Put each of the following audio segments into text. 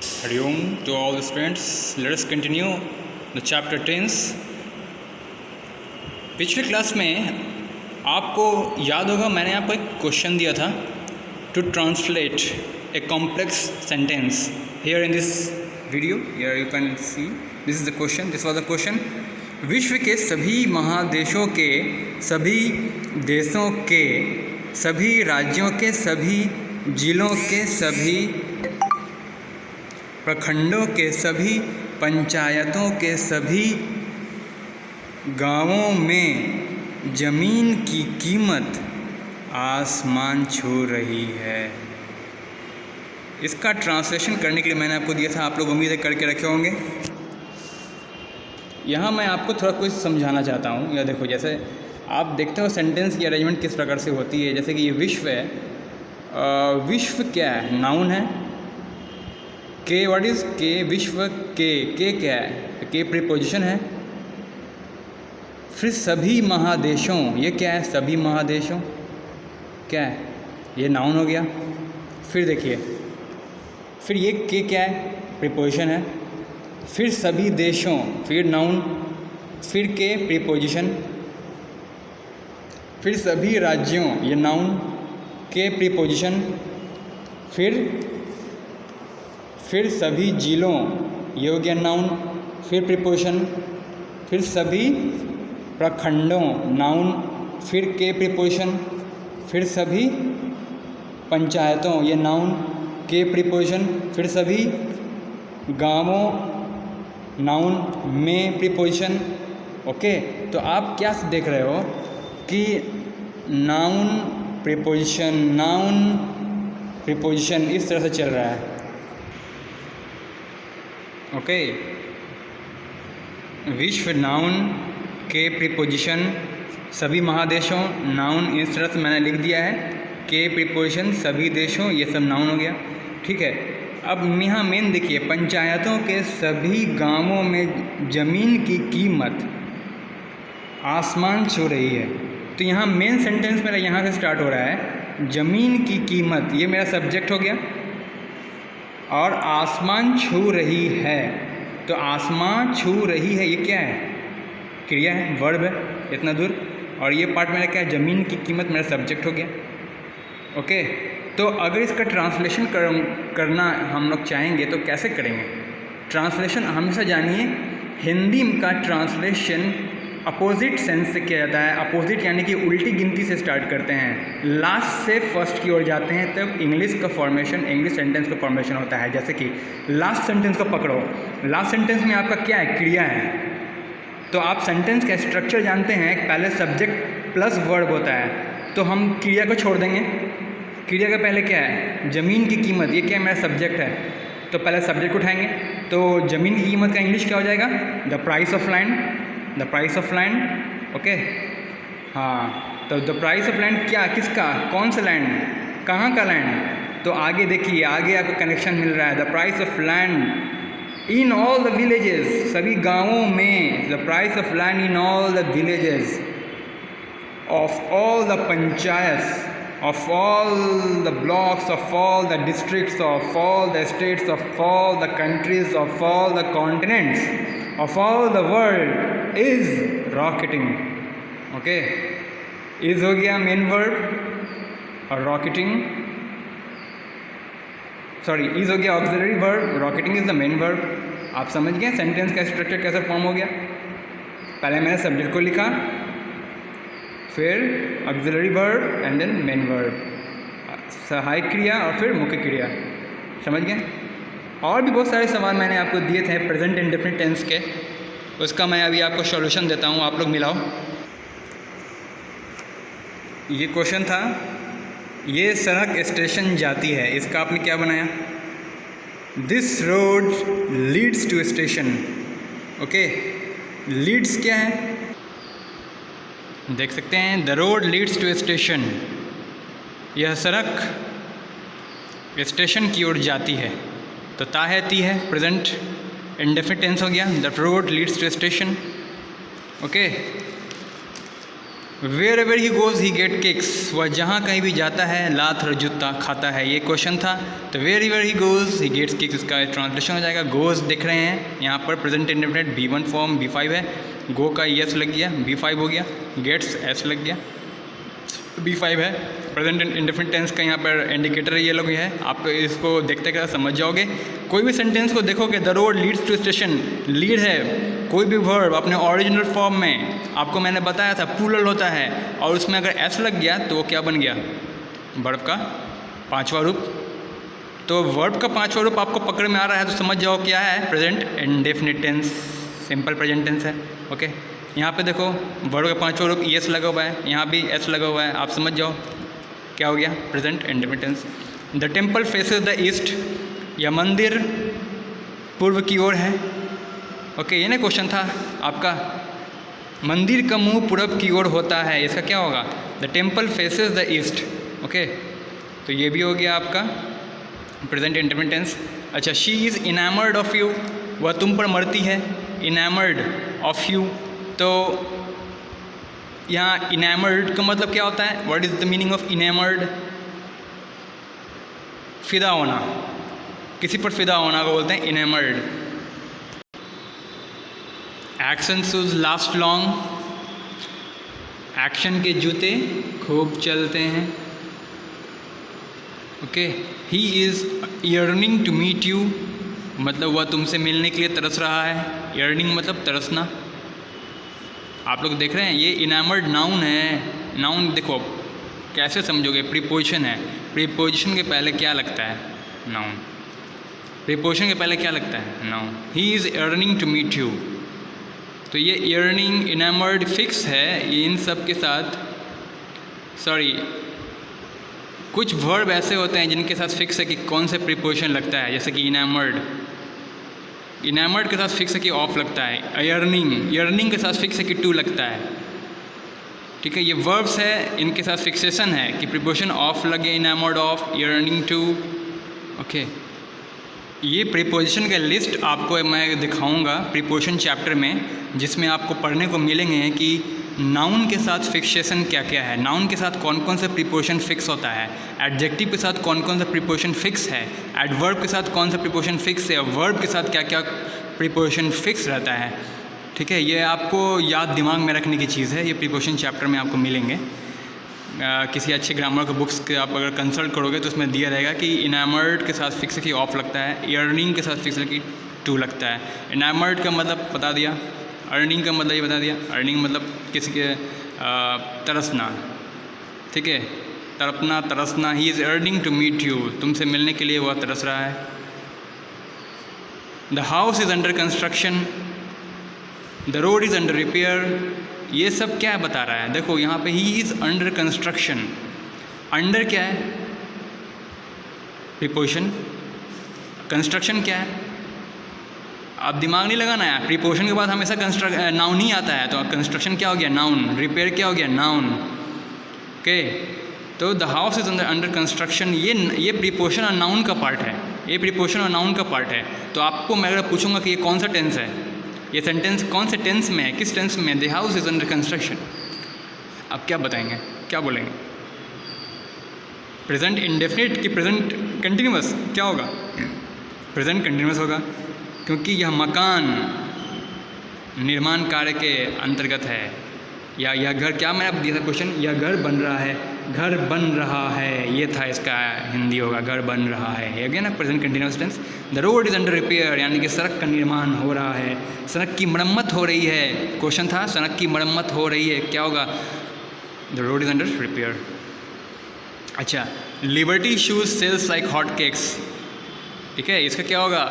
Hari Om to all the students. Let us continue the chapter 10. पिछले class में आपको याद होगा मैंने आपको एक क्वेश्चन दिया था to translate a complex sentence. Here in this video here you can see this is the question. This was the question. विश्व के सभी महादेशों के, सभी देशों के, सभी राज्यों के, सभी जिलों के, सभी प्रखंडों के, सभी पंचायतों के, सभी गांवों में ज़मीन की कीमत आसमान छू रही है. इसका ट्रांसलेशन करने के लिए मैंने आपको दिया था, आप लोग उम्मीद करके रखे होंगे. यहाँ मैं आपको थोड़ा कुछ समझाना चाहता हूँ. यह देखो, जैसे आप देखते हो सेंटेंस की अरेंजमेंट किस प्रकार से होती है. जैसे कि ये विश्व है. विश्व क्या है? नाउन है. के व्हाट इज़ के? विश्व के क्या है? के प्रीपोजिशन है. फिर सभी महादेशों, ये क्या है? सभी महादेशों क्या है? ये नाउन हो गया. फिर देखिए, फिर ये के क्या है? प्रीपोजिशन है. फिर सभी देशों, फिर नाउन, फिर के प्रीपोजिशन. फिर सभी राज्यों, ये नाउन, के प्रीपोजिशन. फिर सभी जिलों, ये हो गया नाउन, फिर प्रीपोजिशन. फिर सभी प्रखंडों, नाउन, फिर के प्रीपोजिशन. फिर सभी पंचायतों, ये नाउन, के प्रीपोजिशन. फिर सभी गांवों, नाउन, में प्रीपोजिशन. ओके, तो आप क्या देख रहे हो कि नाउन प्रीपोजिशन, नाउन प्रीपोजिशन इस तरह से चल रहा है. ओके, विश्व नाउन, के प्रीपोजिशन, सभी महादेशों नाउन, इस तरह से मैंने लिख दिया है. के प्रीपोजिशन, सभी देशों, ये सब नाउन हो गया. ठीक है. अब यहाँ मेन देखिए, पंचायतों के सभी गांवों में ज़मीन की कीमत आसमान छू रही है. तो यहाँ मेन सेंटेंस मेरा यहाँ से स्टार्ट हो रहा है. ज़मीन की कीमत, ये मेरा सब्जेक्ट हो गया. और आसमान छू रही है. तो आसमान छू रही है, ये क्या है? क्रिया है, वर्ब है इतना दूर. और ये पार्ट मेरा क्या है? ज़मीन की कीमत मेरा सब्जेक्ट हो गया. ओके, तो अगर इसका ट्रांसलेशन करना हम लोग चाहेंगे तो कैसे करेंगे? ट्रांसलेशन हमेशा जानिए, हिंदी का ट्रांसलेशन अपोजिट सेंस से किया जाता है. अपोजिट यानी कि उल्टी गिनती से स्टार्ट करते हैं, लास्ट से फर्स्ट की ओर जाते हैं, तब इंग्लिश का फॉर्मेशन, इंग्लिश सेंटेंस का फॉर्मेशन होता है. जैसे कि लास्ट सेंटेंस को पकड़ो. लास्ट सेंटेंस में आपका क्या है? क्रिया है. तो आप सेंटेंस का स्ट्रक्चर जानते हैं कि पहले सब्जेक्ट प्लस वर्ब होता है. तो हम क्रिया को छोड़ देंगे. क्रिया का पहले क्या है? ज़मीन की कीमत, ये क्या है? मेरा सब्जेक्ट है. तो पहले सब्जेक्ट उठाएंगे. तो ज़मीन की कीमत का इंग्लिश क्या हो जाएगा? The price of land. The price of land. Okay, हाँ, तो द प्राइस ऑफ लैंड क्या? किसका? कौन सा लैंड? कहाँ का लैंड? तो आगे देखिए, आगे आपको कनेक्शन मिल रहा है. The price of land in all the villages, सभी गांवों में. The price of land in all the villages of all the panchayat, of all the blocks, of all the districts, of all the states, of all the countries, of all the continents, of all the world is rocketing. Okay, is हो गया main verb और rocketing, sorry, is हो गया auxiliary verb, rocketing is the main verb. आप समझ गए sentence का structure कैसे फॉर्म हो गया? पहले मैंने सब्जेक्ट को लिखा, फिर auxiliary verb and then main verb, सहायक क्रिया और फिर मुख्य क्रिया. समझ गए? और भी बहुत सारे सवाल मैंने आपको दिए थे प्रेजेंट इंडेफिनिट टेंस के, उसका मैं अभी आपको सॉल्यूशन देता हूँ, आप लोग मिलाओ. ये क्वेश्चन था, ये सड़क स्टेशन जाती है, इसका आपने क्या बनाया? This road leads to station. Okay, leads क्या है? देख सकते हैं, the road leads to station. यह सड़क स्टेशन की ओर जाती है. तो ता है, ती है, प्रेजेंट इंडेफिनिट टेंस हो गया. The road leads to station. Okay, wherever he goes he get kicks, वह जहाँ कहीं भी जाता है लात और जूता खाता है, ये क्वेश्चन था। तो wherever he goes he gets kicks, इसका ट्रांसलेशन हो जाएगा गोज़ दिख रहे हैं यहाँ पर present indefinite B1 form B5 है, गो का एस लग गया B5 हो गया, गेट्स एस लग गया B5 है। प्रेजेंट इंडेफिनिट टेंस का यहाँ पर इंडिकेटर ये लोग है, आप इसको देखते क्या समझ जाओगे। कोई भी सेंटेंस को देखोगे, the road leads to station, lead है, कोई भी वर्ब अपने ओरिजिनल फॉर्म में आपको मैंने बताया था प्लूरल होता है, और उसमें अगर एस लग गया तो वो क्या बन गया, वर्ब का पांचवा रूप। तो वर्ब का पांचवा रूप आपको पकड़ में आ रहा है तो समझ जाओ क्या है, present indefinite tense, simple present tense है। ओके, यहाँ पे देखो वर्ब का पांचवा रूप एस लगा हुआ है, यहाँ भी एस लगा हुआ है, आप समझ जाओ क्या हो गया, present indefinite tense. The temple faces the east, यह मंदिर पूर्व की ओर है। ओके, ये ना क्वेश्चन था आपका, मंदिर का मुंह पूरब की ओर होता है, इसका क्या होगा, the temple faces the east. Okay, तो ये भी हो गया आपका प्रेजेंट इंडेफिनिट टेंस। अच्छा, she is enamoured of you, वह तुम पर मरती है, इनामर्ड ऑफ यू। तो यहाँ इनामर्ड का मतलब क्या होता है, what is the meaning of enamoured, फिदा होना, किसी पर फिदा होना को बोलते हैं enamoured. Action shoes last long, action के जूते खूब चलते हैं। Okay, he is yearning to meet you, मतलब वह तुमसे मिलने के लिए तरस रहा है, यर्निंग मतलब तरसना। आप लोग देख रहे हैं ये इनामर्ड नाउन है, नाउन देखो कैसे समझोगे, प्रीपोजिशन है, प्रीपोजिशन के पहले क्या लगता है, नाउन, प्रीपोजिशन के पहले क्या लगता है, noun. He is yearning to meet you, तो ये यर्निंग इनामर्ड फिक्स है, ये इन सब के साथ, सॉरी कुछ वर्ब ऐसे होते हैं जिनके साथ फिक्स है कि कौन से प्रीपोजिशन लगता है, जैसे कि इनामर्ड, इनामर्ड के साथ फिक्स है कि ऑफ लगता है, यर्निंग, यर्निंग के साथ फिक्स है कि टू लगता है। ठीक है, ये वर्ब्स है, इनके साथ फिक्सेशन है कि प्रीपोजिशन ऑफ लगे, enamoured of, yearning to. Okay, ये प्रीपोजिशन का लिस्ट आपको मैं दिखाऊंगा प्रीपोजिशन चैप्टर में, जिसमें आपको पढ़ने को मिलेंगे कि नाउन के साथ फिक्सेशन क्या क्या है, नाउन के साथ कौन कौन सा प्रीपोजिशन फिक्स होता है, एडजेक्टिव के साथ कौन कौन सा प्रीपोजिशन फिक्स है, एडवर्ब के साथ कौन सा प्रीपोजिशन फिक्स है, वर्ब के साथ क्या क्या प्रीपोजिशन फिक्स रहता है। ठीक है, ये आपको याद दिमाग में रखने की चीज़ है, ये प्रीपोजिशन चैप्टर में आपको मिलेंगे। किसी अच्छे ग्रामर के बुक्स के आप अगर कंसल्ट करोगे तो उसमें दिया रहेगा कि इनामर्ड के साथ फिक्स है कि ऑफ लगता है, यर्निंग के साथ फिक्स है कि टू लगता है। इनामर्ड का मतलब बता दिया, अर्निंग का मतलब ये बता दिया, अर्निंग मतलब किसी के तरसना, ठीक है, तड़पना, तरसना। He is yearning to meet you, तुमसे मिलने के लिए वह तरस रहा है। The house is under construction, the road is under repair, ये सब क्या बता रहा है, देखो यहाँ पे he is under construction, under क्या है, प्रीपोजिशन, कंस्ट्रक्शन क्या है, आप दिमाग नहीं लगाना है, प्रीपोजिशन के बाद हमेशा नाउन ही आता है, तो कंस्ट्रक्शन क्या हो गया, नाउन, रिपेयर क्या हो गया, नाउन। ओके, तो the house is under construction, ये प्रीपोजिशन और नाउन का पार्ट है, ये प्रीपोजिशन और नाउन का पार्ट है। तो आपको मैं अगर पूछूंगा कि ये कौन सा टेंस है, ये सेंटेंस कौन से टेंस में है, किस टेंस में, the house is under construction, आप क्या बताएंगे, क्या बोलेंगे, प्रेजेंट इंडेफिनिट कि प्रेजेंट कंटिन्यूअस, क्या होगा, प्रेजेंट कंटिन्यूअस होगा, क्योंकि यह मकान निर्माण कार्य के अंतर्गत है, या यह घर, क्या मैंने अब दिया था क्वेश्चन, यह घर बन रहा है, घर बन रहा है, ये था इसका हिंदी होगा, घर बन रहा है, ये गया ना present continuous tense. The road is under repair, यानी कि सड़क का निर्माण हो रहा है, सड़क की मरम्मत हो रही है, क्वेश्चन था सड़क की मरम्मत हो रही है, क्या होगा, the road is under repair. अच्छा, Liberty shoes sells like hot cakes, ठीक है, इसका क्या होगा,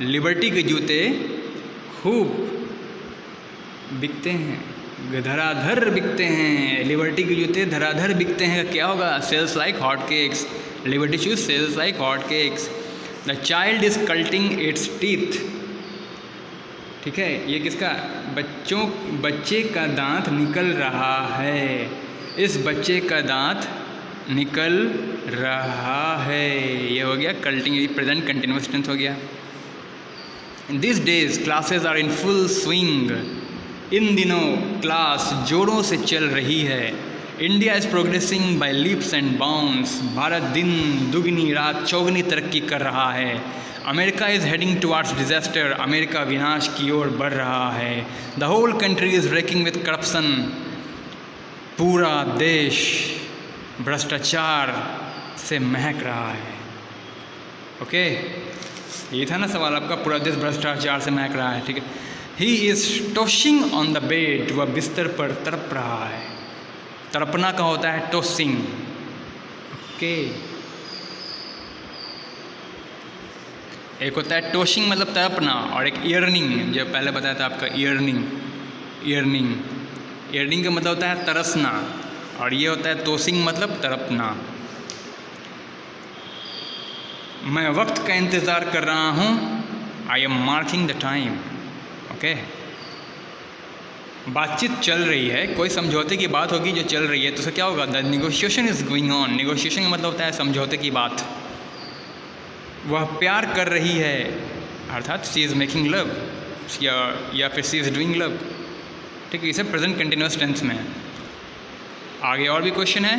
लिबर्टी के जूते खूब बिकते हैं, धराधर बिकते हैं, लिबर्टी के जूते धराधर बिकते हैं, क्या होगा, sells like hot cakes, Liberty shoes sells like hot cakes. The child is cutting its teeth, ठीक है, ये किसका, बच्चे का दांत निकल रहा है, इस बच्चे का दांत निकल रहा है, ये हो गया कल्टिंग, प्रेजेंट कंटिन्यूअस टेंस हो गया। This days classes are in full swing, इन दिनों क्लास जोरों से चल रही है। India is progressing by leaps and bounds. Bharat दिन दुगनी रात चौगनी तरक्की कर रहा है। America is heading towards disaster. America विनाश की ओर बढ़ रहा है। The whole country is reeking with corruption. पूरा देश भ्रष्टाचार से महक रहा है। ओके, ये था ना सवाल आपका, पूरा देश भ्रष्टाचार से महक रहा है, ठीक है। He is tossing on the bed. वह बिस्तर पर तड़प रहा है। तड़पना का होता है टॉसिंग। ओके, एक होता है टॉसिंग मतलब तड़पना, और एक ईयर्निंग, जो पहले बताया था आपका ईयर्निंग। ईयर्निंग का मतलब होता है तरसना, और ये होता है टॉसिंग मतलब तड़पना। मैं वक्त का इंतज़ार कर रहा हूँ। I am marking the time. Okay, बातचीत चल रही है, कोई समझौते की बात होगी जो चल रही है, तो उसका क्या होगा? The negotiation is going on. Negotiation का मतलब होता है समझौते की बात। वह प्यार कर रही है, अर्थात शी इज़ मेकिंग लव, या फिर शी इज़ डूइंग लव, ठीक है। इसे प्रेजेंट कंटिन्यूअस टेंस में। आगे और भी क्वेश्चन है।